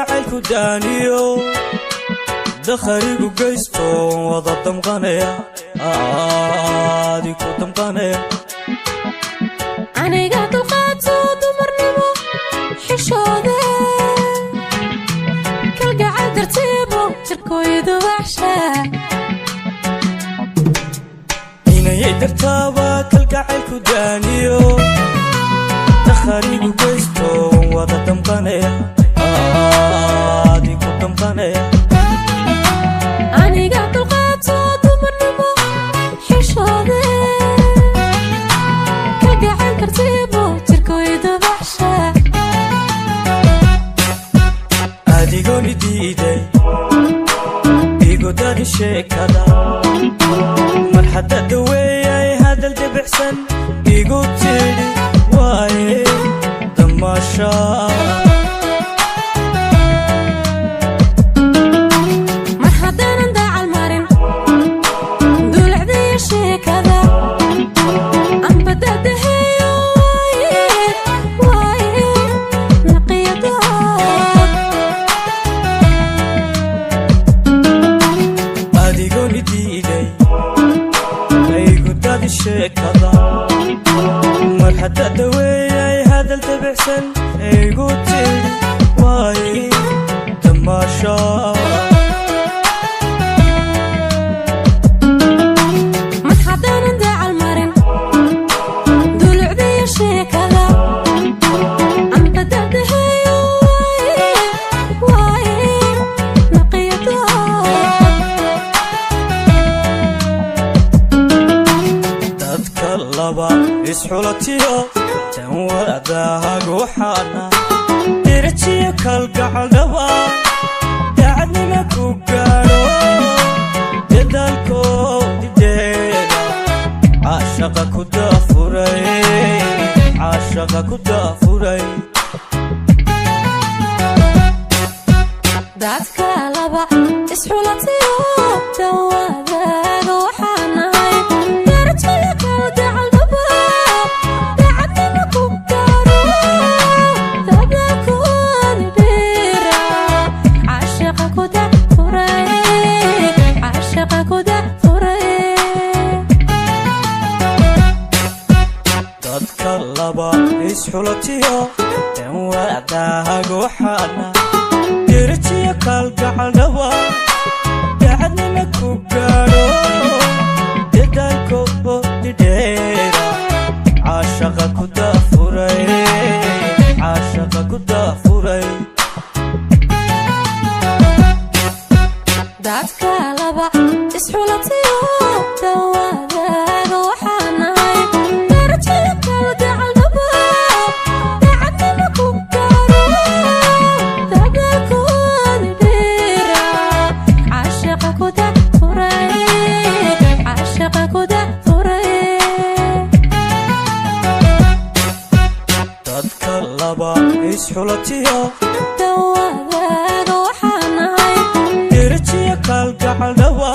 kalgacaylku daaniyo dakharigu geysto wada damqanaya aadi ku damqanaya aniga dulqaato dumarnimo xishooda kalgacal dartiibo jirkooydu waxsha inayay dartaaba kalgacaylku daaniyo dakharigu geysto wada damqanaya aadi ku damqanaya aniga dulqaato dumarnimo xishooda kalgacal dartiibo jirkooydu waxsha adigoni diiday igodadi sheekada mar hadda daweeyay hadal debicsan igu tidhi waaye damaasha mar haddaanan daacal marin duulacdaya sheekada amba dadaheeyo waaye naqiyado adigoni diiday igodadi sheekada mar hadda daweeyay hadal debicsan igu tidhi waaye damaasha mar haddaanan daacal marin duulacdaya sheekada amba dadaheeyo waaye naqiyado dadka laba isxulatiyo tan wadaahaga waxaana dirajiyo kalgacal dhaba daacadnima ku gaadho dadaalkoodideeda caashaqa ku daafuray caashaqa ku daafuray dadka laba isxulatiyo tan wadaaga waxaanahay darajiyo kalgacal dhaba daacadnima ku gaadho dadaalkoodi dheera caashaqa ku daafuray caashaqa ku daafuray dadka laba isxulatiyo tan wadaahaga waxaana dirajiyo kalgacal dhaba daacadnima ku gaadho dadaalkoodidheera caashaqa ku daafuray caashaqa ku daafuray dadka laba isxulatiyo tan wadaaga waxaanahay darajiyo kalgacal dhaba daacadnima ku gaadho dadaalkoodi dheera caashaqa ku daafuray caashaqa ku daafuray dadka laba isxulatiyo tan wadaaga waxaanahay dirajiyo kalgacal dhaba